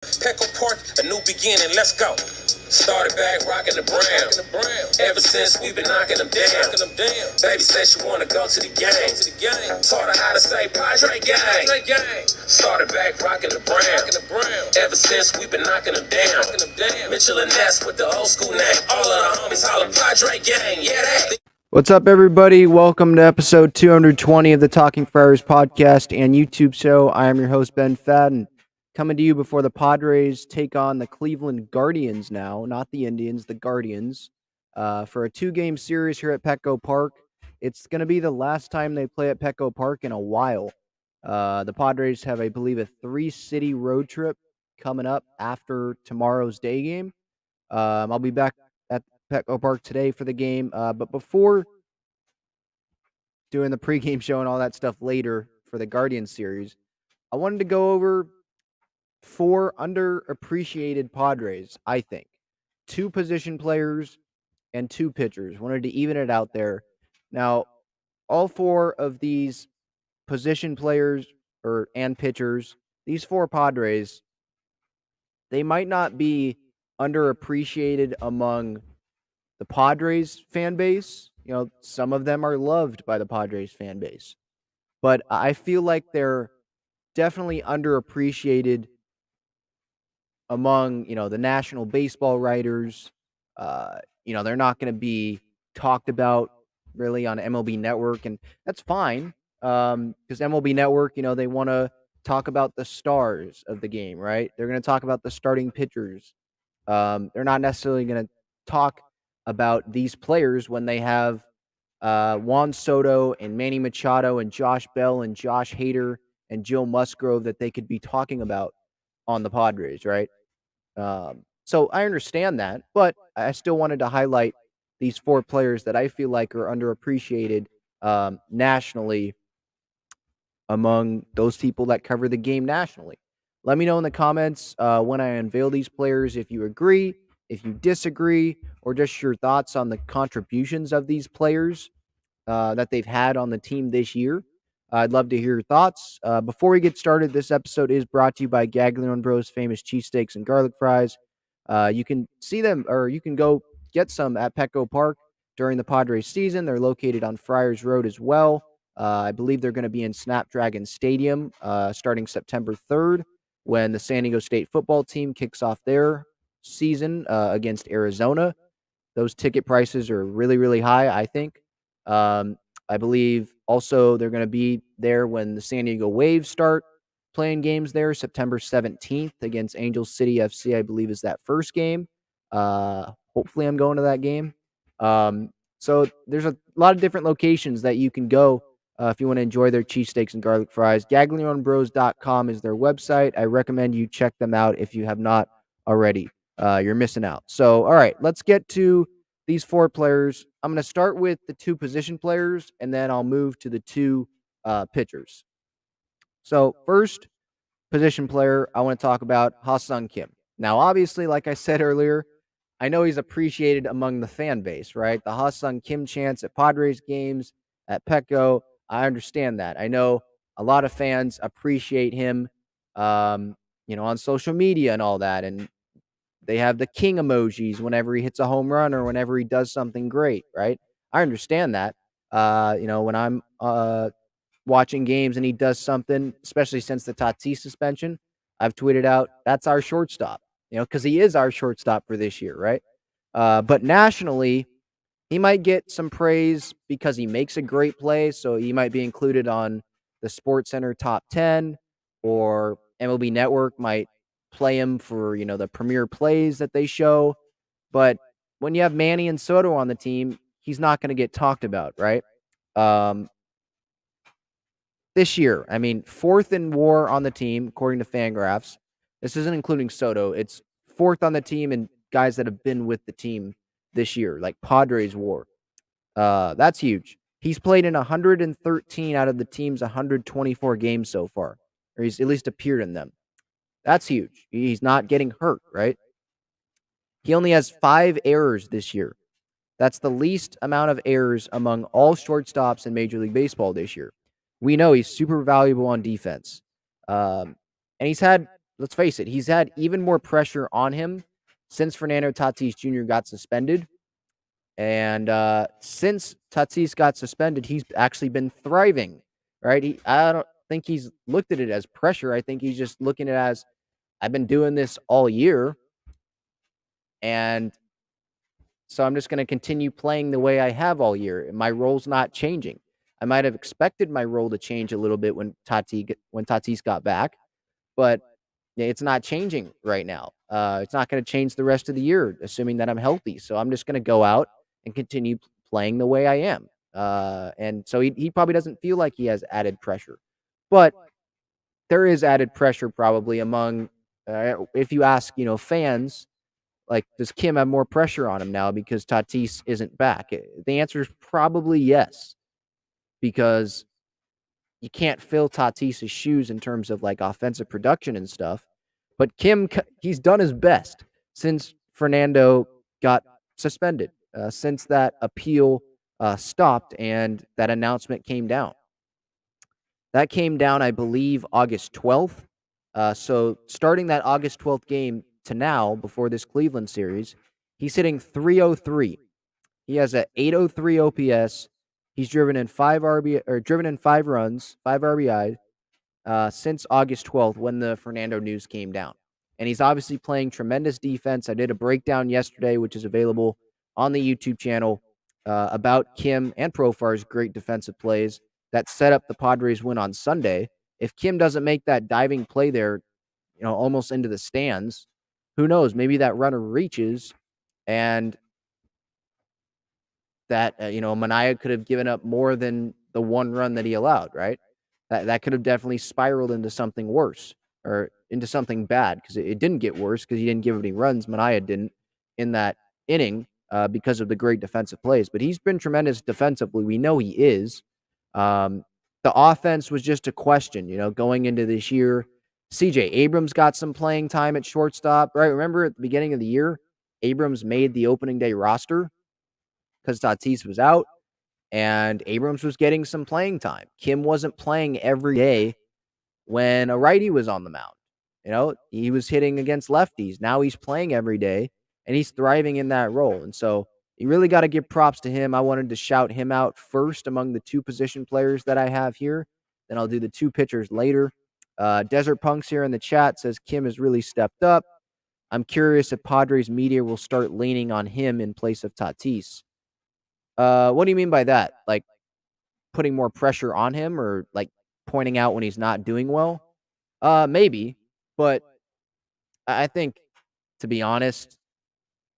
Petco Park, a new beginning, let's go. Started back rocking the brown. Ever since we've been knocking them down. Baby said she wanna go to the game. Taught her how to say Padres gang. Started back rocking the brown. Ever since we've been knocking them down. Mitchell and Ness with the old school name. All of the homies holler Padres gang. Yeah, that. What's up, everybody? Welcome to episode 220 of the Talking Friars podcast and YouTube show. I am your host, Ben Fadden, coming to you before the Padres take on the Cleveland Guardians now, not the Indians, the Guardians, for a two-game series here at Petco Park. It's going to be the last time they play at Petco Park in a while. The Padres have, I believe, a three-city road trip coming up after tomorrow's day game. I'll be back at Petco Park today for the game. But before doing the pregame show and all that stuff later for the Guardians series, I wanted to go over four underappreciated Padres, I think. Two position players and two pitchers. Wanted to even it out there. Now, all four of these position players and pitchers, these four Padres, they might not be underappreciated among the Padres fan base. You know, some of them are loved by the Padres fan base. But I feel like they're definitely underappreciated among, the national baseball writers. They're not going to be talked about really on MLB Network, and that's fine because MLB Network, they want to talk about the stars of the game, right? They're going to talk about the starting pitchers. They're not necessarily going to talk about these players when they have Juan Soto and Manny Machado and Josh Bell and Josh Hader and Joe Musgrove that they could be talking about on the Padres, right? So I understand that, but I still wanted to highlight these four players that I feel like are underappreciated nationally among those people that cover the game nationally. Let me know in the comments when I unveil these players if you agree, if you disagree, or just your thoughts on the contributions of these players that they've had on the team this year. I'd love to hear your thoughts. Before we get started, this episode is brought to you by GAGLIONE Bros famous cheesesteaks and garlic fries. You can see them, or you can go get some at Petco Park during the Padres season. They're located on Friars Road as well. I believe they're going to be in Snapdragon Stadium starting September 3rd when the San Diego State football team kicks off their season against Arizona. Those ticket prices are really, really high, I think. I believe also they're going to be there when the San Diego Waves start playing games there, September 17th against Angel City FC, I believe is that first game. Hopefully I'm going to that game. So there's a lot of different locations that you can go if you want to enjoy their cheesesteaks and garlic fries. GaglioneBros.com is their website. I recommend you check them out if you have not already. You're missing out. So, all right, let's get to these four players. I'm going to start with the two position players, and then I'll move to the two pitchers. So, first position player I want to talk about, Hassan Kim. Now, obviously, like I said earlier, I know he's appreciated among the fan base, right? The Hassan Kim chants at Padres games, at Petco. I understand that. I know a lot of fans appreciate him, on social media and all that. And they have the king emojis whenever he hits a home run or whenever he does something great, right? I understand that. When I'm watching games and he does something, especially since the Tatis suspension, I've tweeted out, that's our shortstop, because he is our shortstop for this year, right? But nationally, he might get some praise because he makes a great play. So he might be included on the Sports Center top 10, or MLB Network might play him for, the premier plays that they show. But when you have Manny and Soto on the team, he's not going to get talked about, right? This year, I mean, fourth in WAR on the team, according to Fangraphs. This isn't including Soto. It's fourth on the team and guys that have been with the team this year, like Padres WAR. That's huge. He's played in 113 out of the team's 124 games so far, or he's at least appeared in them. That's huge. He's not getting hurt, right? He only has 5 errors this year. That's the least amount of errors among all shortstops in Major League Baseball this year. We know he's super valuable on defense. And he's had let's face it, he's had even more pressure on him since Fernando Tatis Jr. got suspended. And since Tatis got suspended, he's actually been thriving, right? I don't think he's looked at it as pressure. I think he's just looking at it as, I've been doing this all year, and so I'm just going to continue playing the way I have all year. My role's not changing. I might have expected my role to change a little bit when Tatis got back, but it's not changing right now. It's not going to change the rest of the year, assuming that I'm healthy. So I'm just going to go out and continue playing the way I am. And so he probably doesn't feel like he has added pressure, but there is added pressure probably among, if you ask, fans, like, does Kim have more pressure on him now because Tatis isn't back? The answer is probably yes, because you can't fill Tatis's shoes in terms of like offensive production and stuff. But Kim, he's done his best since Fernando got suspended, since that appeal stopped and that announcement came down. That came down, I believe, August 12th. So starting that August 12th game to now, before this Cleveland series, he's hitting 303. He has a 803 OPS. He's driven in 5 runs, 5 RBI, since August 12th when the Fernando news came down. And he's obviously playing tremendous defense. I did a breakdown yesterday, which is available on the YouTube channel, about Kim and Profar's great defensive plays that set up the Padres win on Sunday. If Kim doesn't make that diving play there, almost into the stands, who knows? Maybe that runner reaches, and that, Mania could have given up more than the 1 run that he allowed, right? That could have definitely spiraled into something worse, or into something bad, because it didn't get worse because he didn't give any runs. Mania didn't in that inning, because of the great defensive plays. But he's been tremendous defensively. We know he is. The offense was just a question, going into this year. CJ Abrams got some playing time at shortstop, right? Remember at the beginning of the year, Abrams made the opening day roster because Tatis was out, and Abrams was getting some playing time. Kim wasn't playing every day when a righty was on the mound. He was hitting against lefties. Now he's playing every day, and he's thriving in that role. And so you really got to give props to him. I wanted to shout him out first among the 2 position players that I have here. Then I'll do the 2 pitchers later. Desert Punks here in the chat says Kim has really stepped up. I'm curious if Padres media will start leaning on him in place of Tatis. What do you mean by that? Like, putting more pressure on him, or like pointing out when he's not doing well? Maybe, but I think, to be honest,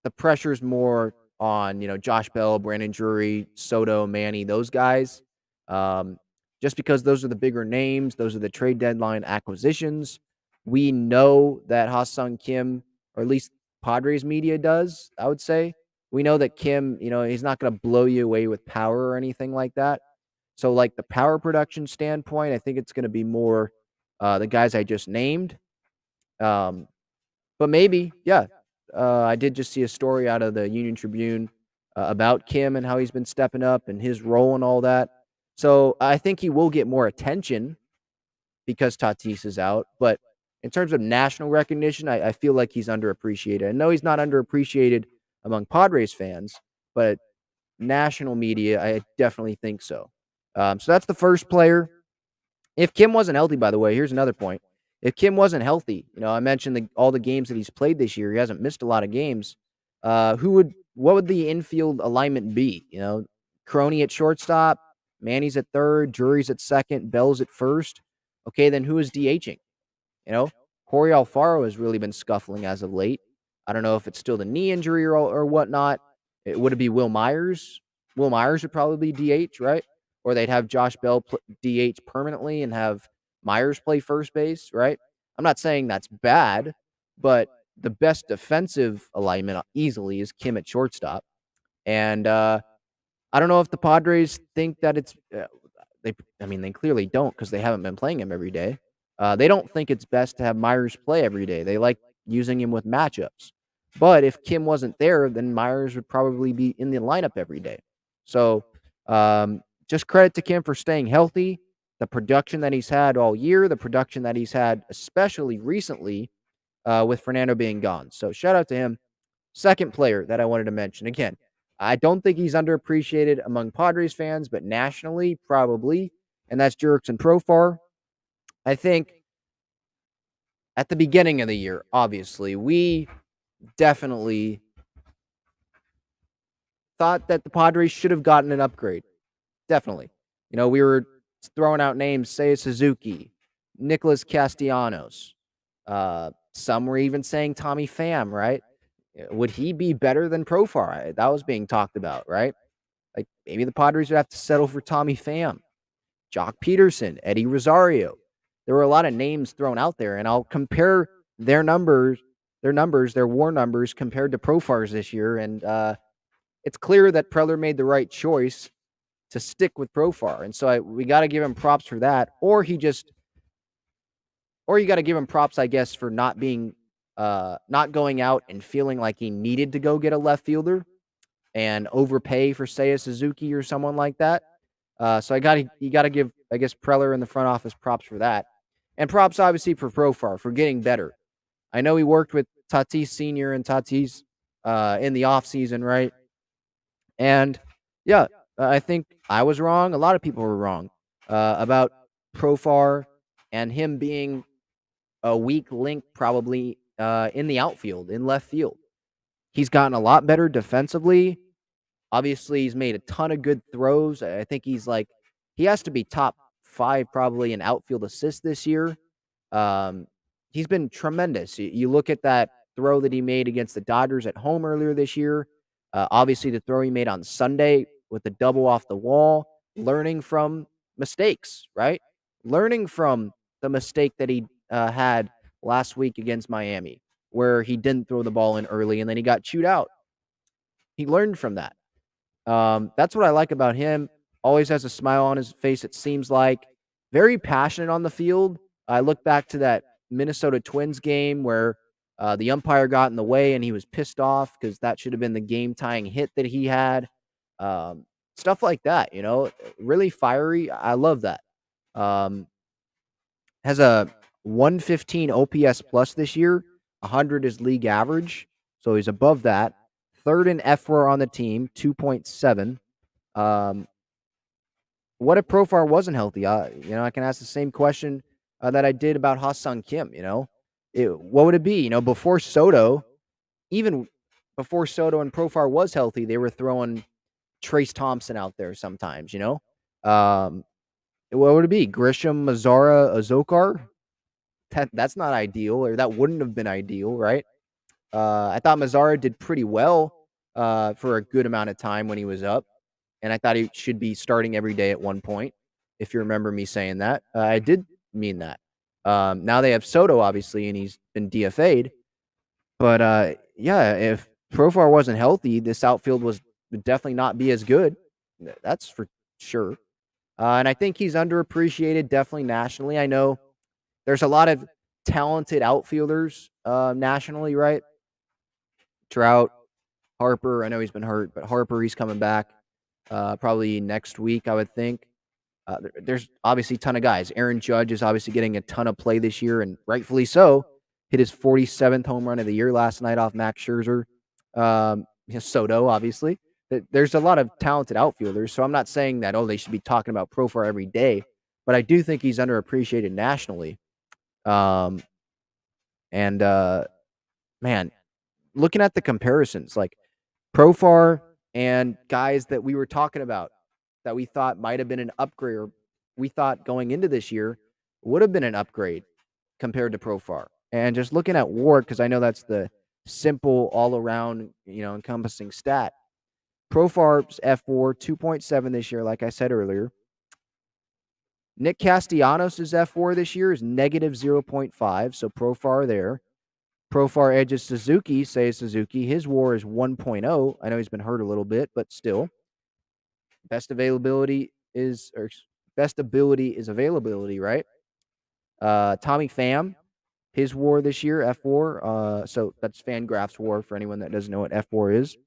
the pressure's more on, Josh Bell, Brandon Drury, Soto, Manny, those guys. Just because those are the bigger names, those are the trade deadline acquisitions. We know that Hassan Kim, or at least Padres media does, I would say. We know that Kim, he's not going to blow you away with power or anything like that. So, like, the power production standpoint, I think it's going to be more the guys I just named. But maybe, yeah. I did just see a story out of the Union Tribune about Kim and how he's been stepping up and his role and all that. So I think he will get more attention because Tatis is out. But in terms of national recognition, I feel like he's underappreciated. I know he's not underappreciated among Padres fans, but national media, I definitely think so. So that's the first player. If Kim wasn't healthy, by the way, here's another point. If Kim wasn't healthy, I mentioned all the games that he's played this year. He hasn't missed a lot of games. What would the infield alignment be? Crony at shortstop, Manny's at third, Drury's at second, Bell's at first. Okay, then who is DHing? Jorge Alfaro has really been scuffling as of late. I don't know if it's still the knee injury or whatnot. Would it be Will Myers? Will Myers would probably be DH, right? Or they'd have Josh Bell DH permanently and have Myers play first base, right? I'm not saying that's bad, but the best defensive alignment easily is Kim at shortstop. And I don't know if the Padres think that it's they clearly don't, because they haven't been playing him every day. They don't think it's best to have Myers play every day. They like using him with matchups. But if Kim wasn't there, then Myers would probably be in the lineup every day. So just credit to Kim for staying healthy, the production that he's had all year, the production that he's had especially recently with Fernando being gone. So shout out to him. Second player that I wanted to mention. Again, I don't think he's underappreciated among Padres fans, but nationally, probably. And that's Jurickson Profar. I think at the beginning of the year, obviously, we definitely thought that the Padres should have gotten an upgrade. Definitely. We were throwing out names, Seiya Suzuki, Nicholas Castellanos. Some were even saying Tommy Pham, right? Would he be better than Profar? That was being talked about, right? Like maybe the Padres would have to settle for Tommy Pham, Jock Peterson, Eddie Rosario. There were a lot of names thrown out there, and I'll compare their WAR numbers compared to Profar's this year, and it's clear that Preller made the right choice to stick with Profar, and so we got to give him props for that, or you got to give him props, I guess, for not going out and feeling like he needed to go get a left fielder and overpay for Seiya Suzuki or someone like that. So you got to give, I guess, Preller in the front office props for that, and props obviously for Profar for getting better. I know he worked with Tatis Senior and Tatis in the offseason, right? And yeah, I think I was wrong. A lot of people were wrong about Profar and him being a weak link probably in the outfield, in left field. He's gotten a lot better defensively. Obviously, he's made a ton of good throws. I think he has to be top 5 probably in outfield assists this year. He's been tremendous. You look at that throw that he made against the Dodgers at home earlier this year. Obviously, the throw he made on Sunday with the double off the wall, learning from mistakes, right? Learning from the mistake that he had last week against Miami, where he didn't throw the ball in early and then he got chewed out. He learned from that. That's what I like about him. Always has a smile on his face, it seems like. Very passionate on the field. I look back to that Minnesota Twins game where the umpire got in the way and he was pissed off because that should have been the game-tying hit that he had. Stuff like that, really fiery. I love that. Has a 115 OPS plus this year. 100 is league average, so he's above that. Third in F4 on the team, 2.7. What if Profar wasn't healthy? I can ask the same question that I did about Hassan Kim. What would it be? Before Soto, even before Soto and Profar was healthy, they were throwing Trace Thompson out there sometimes. What would it be? Grisham, Mazzara, Azokar? That's not ideal, or that wouldn't have been ideal, right? I thought Mazzara did pretty well for a good amount of time when he was up, and I thought he should be starting every day at one point, if you remember me saying that. I did mean that. Now they have Soto, obviously, and he's been DFA'd. But, yeah, if Profar wasn't healthy, this outfield would definitely not be as good. That's for sure. And I think he's underappreciated, definitely nationally. I know there's a lot of talented outfielders nationally, right? Trout, Harper. I know he's been hurt, but Harper, he's coming back probably next week, I would think. There's obviously a ton of guys. Aaron Judge is obviously getting a ton of play this year, and rightfully so. Hit his 47th home run of the year last night off Max Scherzer. Soto, obviously. There's a lot of talented outfielders, so I'm not saying that, they should be talking about Profar every day, but I do think he's underappreciated nationally. Man, looking at the comparisons, like Profar and guys that we were talking about that we thought might have been an upgrade, or we thought going into this year would have been an upgrade compared to Profar. And just looking at WAR, because I know that's the simple all-around, encompassing stat. Profar's F4, 2.7 this year, like I said earlier. Nick Castellanos' F4 this year is negative 0.5, so Profar there. Profar edges Suzuki, Suzuki. His WAR is 1.0. I know he's been hurt a little bit, but still. Best ability is availability, right? Tommy Pham, his WAR this year, F4. So that's Fangraph's WAR for anyone that doesn't know what F4 is.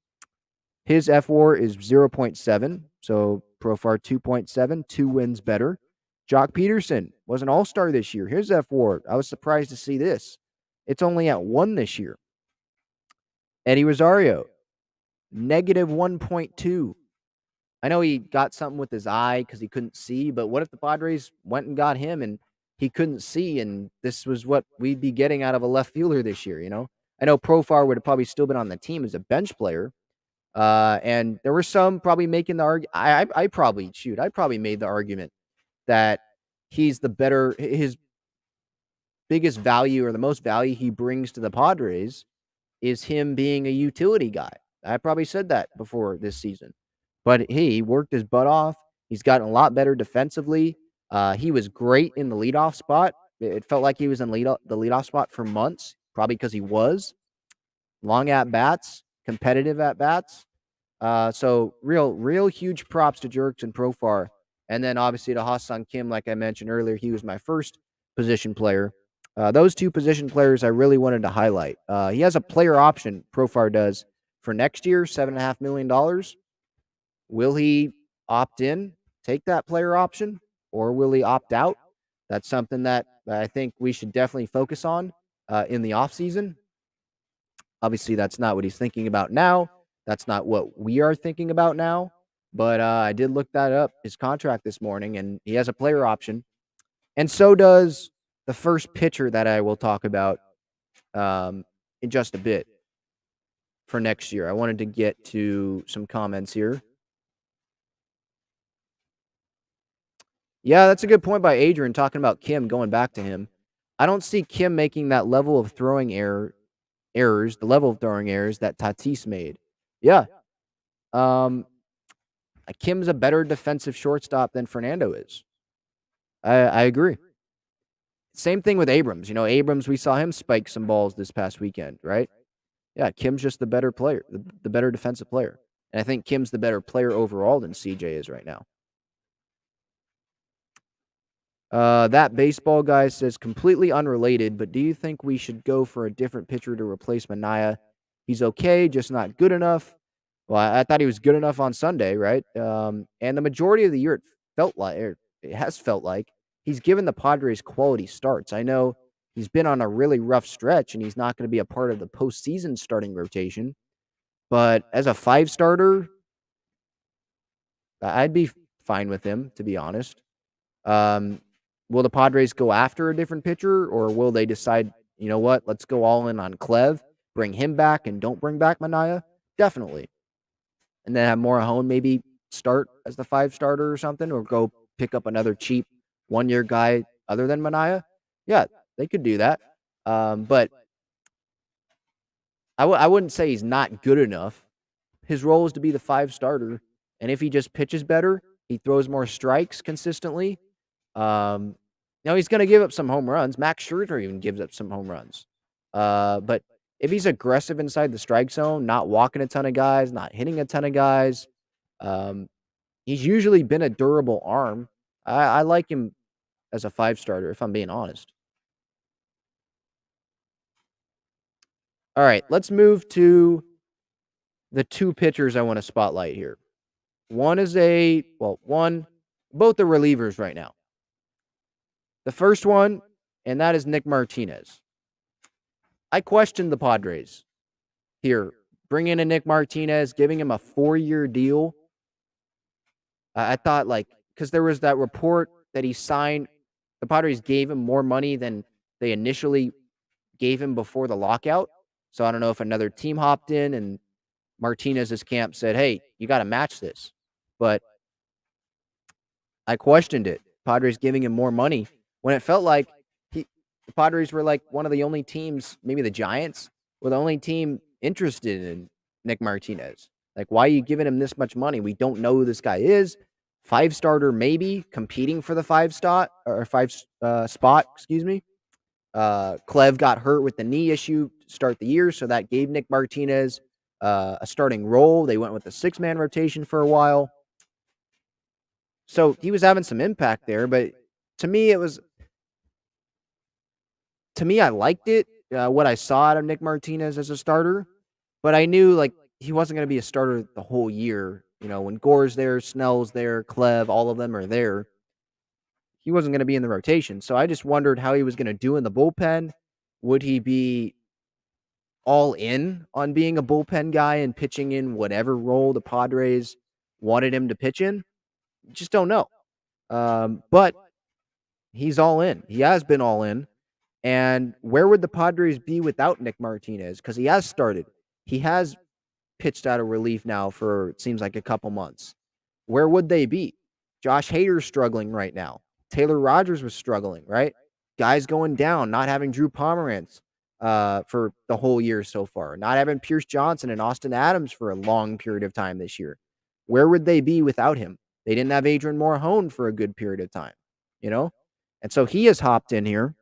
His F4 is 0.7. So Profar 2.7, 2 wins better. Jock Peterson was an all-star this year. Here's F4. I was surprised to see this. It's only at 1 this year. Eddie Rosario, negative 1.2. I know he got something with his eye because he couldn't see, but what if the Padres went and got him and he couldn't see, and this was what we'd be getting out of a left fielder this year, you know? I know Profar would have probably still been on the team as a bench player, and there were some probably making the argument. I probably made the argument that he's the better, his biggest value or the most value he brings to the Padres is him being a utility guy. I probably said that before this season. But he worked his butt off. He's gotten a lot better defensively. He was great in the leadoff spot. It felt like he was in the leadoff spot for months, probably because he was. Long at bats, competitive at bats. So real huge props to Jerks and Profar. And then obviously to Hassan Kim, like I mentioned earlier, he was my first position player. Those two position players I really wanted to highlight. He has a player option, Profar does, for next year, $7.5 million. Will he opt in, take that player option, or will he opt out? That's something that I think we should definitely focus on in the offseason. Obviously, that's not what he's thinking about now. That's not what we are thinking about now. But I did look that up, his contract this morning, and he has a player option. And so does the first pitcher that I will talk about in just a bit for next year. I wanted to get to some comments here. Yeah, that's a good point by Adrian talking about Kim, going back to him. I don't see Kim making that level of throwing errors, the level of throwing errors that Tatis made. Yeah. Kim's a better defensive shortstop than Fernando is. I agree. Same thing with Abrams. You know, Abrams, we saw him spike some balls this past weekend, right? Yeah, Kim's just the better player, the better defensive player. And I think Kim's the better player overall than CJ is right now. That baseball guy says completely unrelated, but do you think we should go for a different pitcher to replace Manaea? He's okay, just not good enough. Well, I thought he was good enough on Sunday, right? And the majority of the year, it has felt like he's given the Padres quality starts. I know he's been on a really rough stretch, and he's not going to be a part of the postseason starting rotation. But as a 5-starter, I'd be fine with him, to be honest. Will the Padres go after a different pitcher, or will they decide, you know what, let's go all in on Clev, bring him back, and don't bring back Manaea? Definitely. And then have Morejon maybe start as the 5-starter or something, or go pick up another cheap 1-year guy other than Manaea. Yeah, they could do that. But I wouldn't say he's not good enough. His role is to be the 5-starter, and if he just pitches better, he throws more strikes consistently. Now he's going to give up some home runs. Max Scherzer even gives up some home runs. But if he's aggressive inside the strike zone, not walking a ton of guys, not hitting a ton of guys, he's usually been a durable arm. I like him as a 5-starter, if I'm being honest. All right, let's move to the two pitchers I want to spotlight here. Both are relievers right now. The first one, and that is Nick Martinez. I questioned the Padres here. Bringing in Nick Martinez, giving him a 4-year deal. I thought, because there was that report that he signed, the Padres gave him more money than they initially gave him before the lockout. So I don't know if another team hopped in and Martinez's camp said, hey, you got to match this. But I questioned it. Padres giving him more money when it felt like the Padres were like one of the only teams, maybe the Giants, were the only team interested in Nick Martinez. Like, why are you giving him this much money? We don't know who this guy is. 5-starter, maybe competing for the 5 spot. Clev got hurt with the knee issue to start the year, so that gave Nick Martinez a starting role. They went with the 6-man rotation for a while. So he was having some impact there, but to me, I liked it, what I saw out of Nick Martinez as a starter, but I knew, he wasn't going to be a starter the whole year. You know, when Gore's there, Snell's there, Clev, all of them are there. He wasn't going to be in the rotation, so I just wondered how he was going to do in the bullpen. Would he be all in on being a bullpen guy and pitching in whatever role the Padres wanted him to pitch in? Just don't know. But he's all in. He has been all in. And where would the Padres be without Nick Martinez? Because he has started. He has pitched out of relief now for, it seems like, a couple months. Where would they be? Josh Hader's struggling right now. Taylor Rogers was struggling, right? Guys going down, not having Drew Pomerantz for the whole year so far, not having Pierce Johnson and Austin Adams for a long period of time this year. Where would they be without him? They didn't have Adrian Morahone for a good period of time, you know? And so he has hopped in here,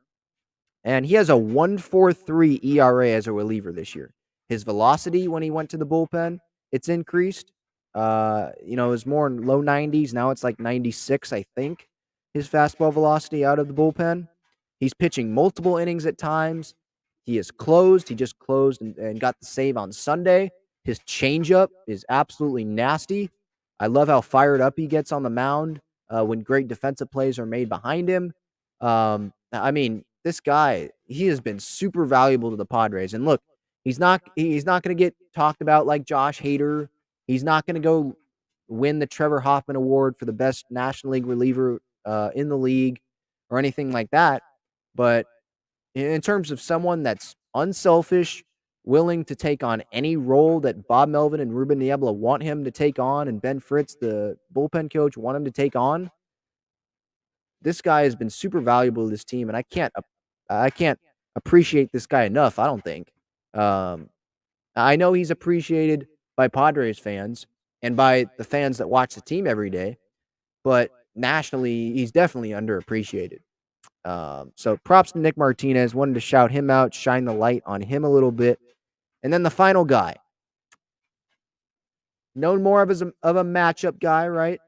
and he has a 1.43 ERA as a reliever this year. His velocity when he went to the bullpen, it's increased. It was more in low 90s. Now it's like 96, I think, his fastball velocity out of the bullpen. He's pitching multiple innings at times. He is closed. He just closed and got the save on Sunday. His changeup is absolutely nasty. I love how fired up he gets on the mound when great defensive plays are made behind him. This guy, he has been super valuable to the Padres. And look, he's not going to get talked about like Josh Hader. He's not going to go win the Trevor Hoffman Award for the best National League reliever in the league or anything like that. But in terms of someone that's unselfish, willing to take on any role that Bob Melvin and Ruben Niebla want him to take on, and Ben Fritz, the bullpen coach, want him to take on, this guy has been super valuable to this team, and I can't appreciate this guy enough, I don't think. I know he's appreciated by Padres fans and by the fans that watch the team every day, but nationally, he's definitely underappreciated. So props to Nick Martinez. Wanted to shout him out, shine the light on him a little bit. And then the final guy, known more of a matchup guy, right?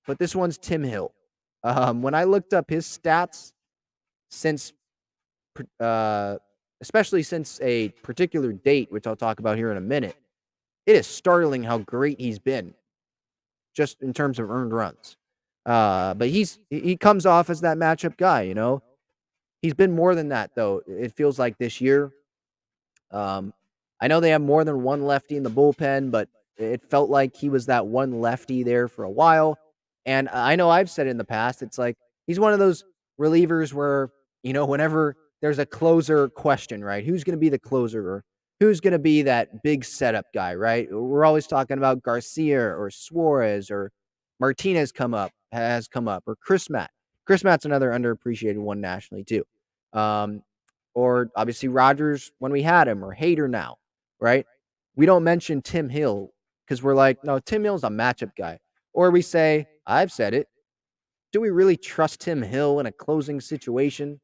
But this one's Tim Hill. When I looked up his stats since, especially since a particular date, which I'll talk about here in a minute, it is startling how great he's been, just in terms of earned runs. But he comes off as that matchup guy, you know. He's been more than that, though. It feels like this year. I know they have more than one lefty in the bullpen, but it felt like he was that one lefty there for a while. And I know I've said it in the past, it's like he's one of those relievers where, whenever there's a closer question, right? Who's going to be the closer, or who's going to be that big setup guy, right? We're always talking about Garcia or Suarez or Martinez has come up, or Chris Matt. Chris Matt's another underappreciated one nationally too. Or obviously Rogers when we had him, or Hader now, right? We don't mention Tim Hill because we're like, no, Tim Hill's a matchup guy. Or we say, I've said it, do we really trust Tim Hill in a closing situation?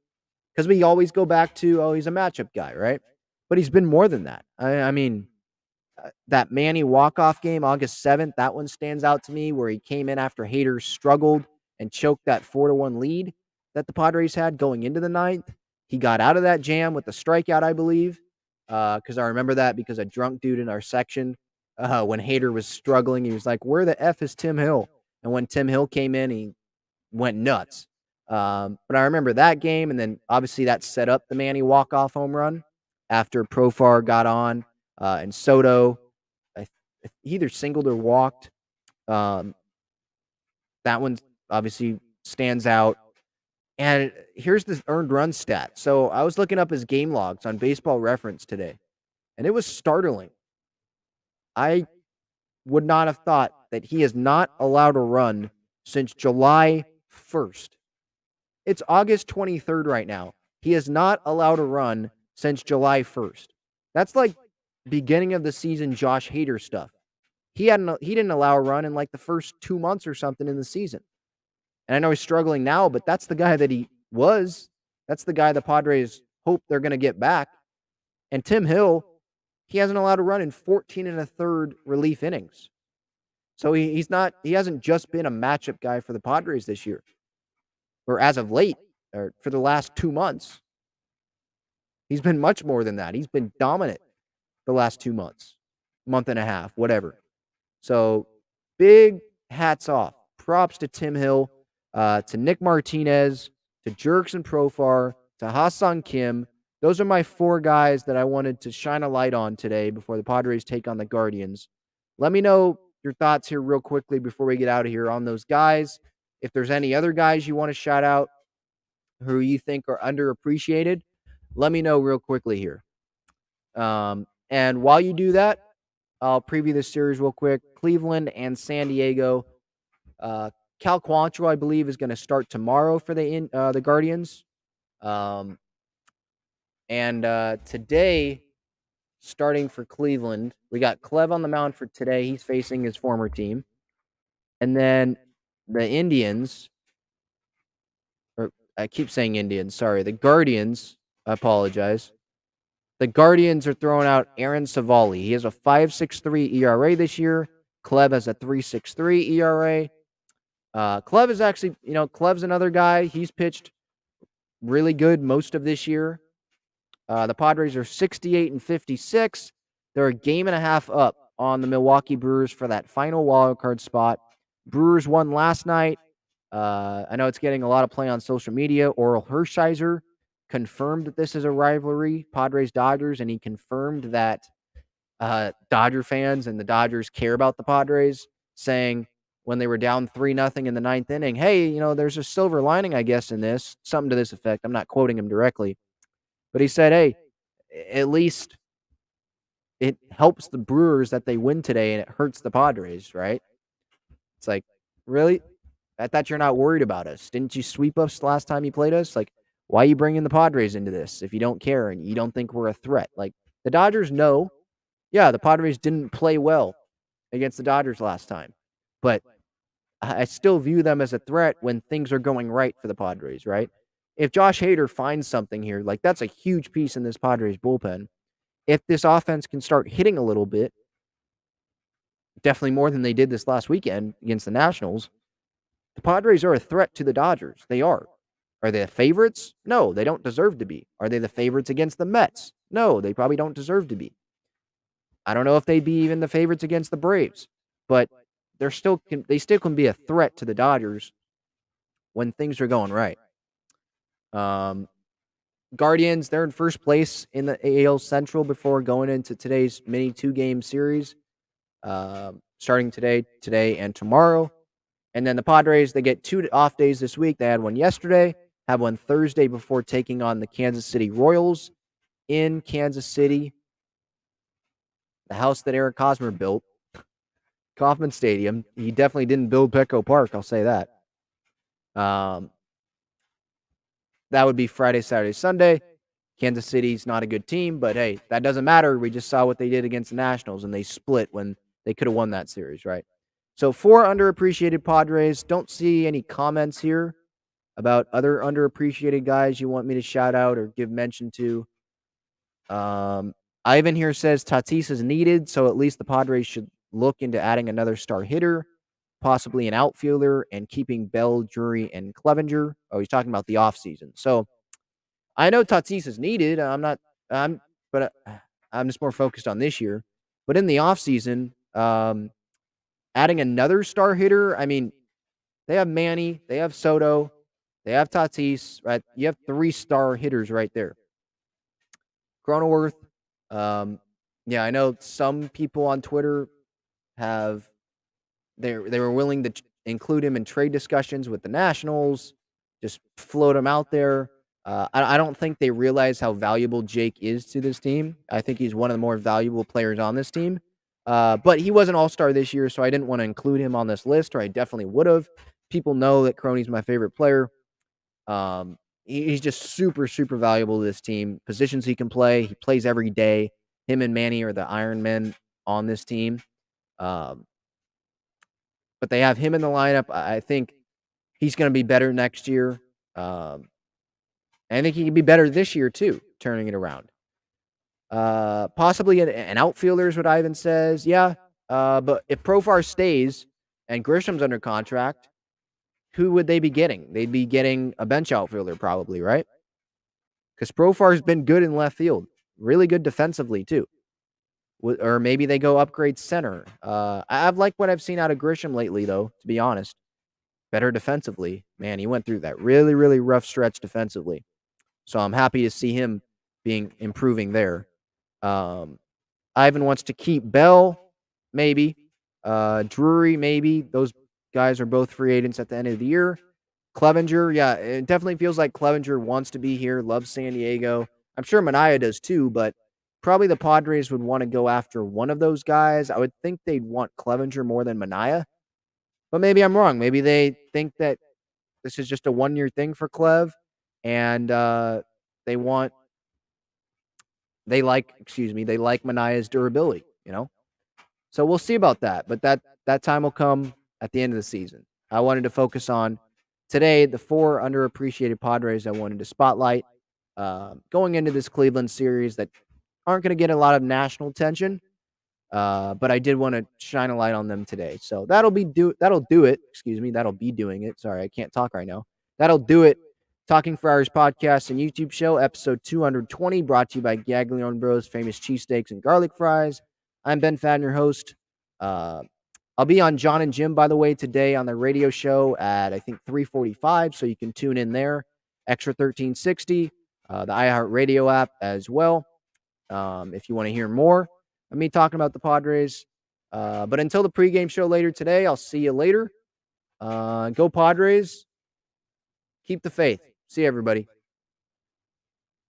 Because we always go back to, oh, he's a matchup guy, right? But he's been more than that. I mean, that Manny walk-off game, August 7th, that one stands out to me, where he came in after Hader struggled and choked that 4-1 lead that the Padres had going into the ninth. He got out of that jam with a strikeout, I believe, because I remember that because a drunk dude in our section, when Hader was struggling, he was like, where the F is Tim Hill? And when Tim Hill came in, he went nuts. But I remember that game, and then obviously that set up the Manny walk-off home run after Profar got on, and Soto either singled or walked. That one obviously stands out. And here's the earned run stat. So I was looking up his game logs on Baseball Reference today, and it was startling. I would not have thought that he has not allowed a run since July 1st. It's August 23rd right now. He has not allowed a run since July 1st. That's like beginning of the season Josh Hader stuff. He didn't allow a run in like the first 2 months or something in the season. And I know he's struggling now, but that's the guy that he was. That's the guy the Padres hope they're going to get back. And Tim Hill, he hasn't allowed a run in 14 and a third relief innings. So he hasn't just been a matchup guy for the Padres this year, or as of late, or for the last 2 months. He's been much more than that. He's been dominant the last 2 months, month and a half, whatever. So big hats off. Props to Tim Hill, to Nick Martinez, to Jerks and Profar, to Hassan Kim. those are my 4 guys that I wanted to shine a light on today before the Padres take on the Guardians. Let me know your thoughts here real quickly before we get out of here on those guys. If there's any other guys you want to shout out who you think are underappreciated, let me know real quickly here. And while you do that, I'll preview this series real quick. Cleveland and San Diego. Cal Quantrill, I believe, is going to start tomorrow for the Guardians. Today, starting for Cleveland, we got Clev on the mound for today. He's facing his former team. And then the Indians, or I keep saying Indians, sorry, the Guardians, I apologize. The Guardians are throwing out Aaron Savali. He has a 5.63 ERA this year. Clev has a 3.63 ERA. Clev is actually, Clev's another guy. He's pitched really good most of this year. The Padres are 68-56. They're a game and a half up on the Milwaukee Brewers for that final wild card spot. Brewers won last night. I know it's getting a lot of play on social media. Oral Hershiser confirmed that this is a rivalry, Padres-Dodgers, and he confirmed that Dodger fans and the Dodgers care about the Padres, saying when they were down 3-0 in the 9th inning, hey, there's a silver lining, I guess, in this. Something to this effect. I'm not quoting him directly. But he said, hey, at least it helps the Brewers that they win today and it hurts the Padres, right? It's like, really? I thought you're not worried about us. Didn't you sweep us last time you played us? Like, why are you bringing the Padres into this if you don't care and you don't think we're a threat? Like, the Dodgers know, yeah, the Padres didn't play well against the Dodgers last time. But I still view them as a threat when things are going right for the Padres, right? If Josh Hader finds something here, like that's a huge piece in this Padres bullpen. If this offense can start hitting a little bit, definitely more than they did this last weekend against the Nationals, the Padres are a threat to the Dodgers. They are. Are they the favorites? No, they don't deserve to be. Are they the favorites against the Mets? No, they probably don't deserve to be. I don't know if they'd be even the favorites against the Braves, but they still can be a threat to the Dodgers when things are going right. Guardians, they're in first place in the AL Central before going into today's mini 2-game series, starting today and tomorrow. And then the Padres, they get 2 off days this week. They had one yesterday, have one Thursday before taking on the Kansas City Royals in Kansas City, the house that Eric Hosmer built, Kauffman Stadium. He definitely didn't build Petco Park, I'll say that. That would be Friday, Saturday, Sunday. Kansas City's not a good team, but hey, that doesn't matter. We just saw what they did against the Nationals, and they split when they could have won that series, right? So 4 underappreciated Padres. Don't see any comments here about other underappreciated guys you want me to shout out or give mention to. Ivan here says Tatis is needed, so at least the Padres should look into adding another star hitter, possibly an outfielder, and keeping Bell, Drury, and Clevenger. Oh, he's talking about the offseason. So I know Tatis is needed. I'm just more focused on this year. But in the offseason, adding another star hitter, I mean, they have Manny, they have Soto, they have Tatis, right? You have 3 star hitters right there. Cronenworth, yeah, I know some people on Twitter they were willing to include him in trade discussions with the Nationals, just float him out there. I don't think they realize how valuable Jake is to this team. I think he's one of the more valuable players on this team. But he was an all-star this year, so I didn't want to include him on this list, or I definitely would have. People know that Croney's my favorite player. He's just super, super valuable to this team. Positions he can play. He plays every day. Him and Manny are the Iron Men on this team. But they have him in the lineup. I think he's going to be better next year. I think he can be better this year, too, turning it around. Possibly an outfielder is what Ivan says. Yeah. But if Profar stays and Grisham's under contract, who would they be getting? They'd be getting a bench outfielder probably, right? Because Profar's been good in left field. Really good defensively, too. Or maybe they go upgrade center. I've liked what I've seen out of Grisham lately, though, to be honest. Better defensively. Man, he went through that really, really rough stretch defensively. So I'm happy to see him improving there. Ivan wants to keep Bell, maybe. Drury, maybe. Those guys are both free agents at the end of the year. Clevenger, yeah, it definitely feels like Clevenger wants to be here, loves San Diego. I'm sure Mania does too, but probably the Padres would want to go after one of those guys. I would think they'd want Clevenger more than Mania, but maybe I'm wrong. Maybe they think that this is just a one-year thing for Clev, and they like Mania's durability, So we'll see about that, but that time will come at the end of the season. I wanted to focus on today the 4 underappreciated Padres I wanted to spotlight going into this Cleveland series that aren't going to get a lot of national attention, but I did want to shine a light on them today. So that'll do it. Excuse me, that'll be doing it. Sorry, I can't talk right now. That'll do it. Talking Friars podcast and YouTube show, episode 220, brought to you by GAGLIONE Bros, famous cheesesteaks and garlic fries. I'm Ben Fadden, your host. I'll be on John and Jim, by the way, today on the radio show at, I think, 3:45, so you can tune in there. Extra 1360, the iHeartRadio app as well, if you want to hear more of me talking about the Padres. But until the pregame show later today, I'll see you later. Go Padres. Keep the faith. See you, everybody.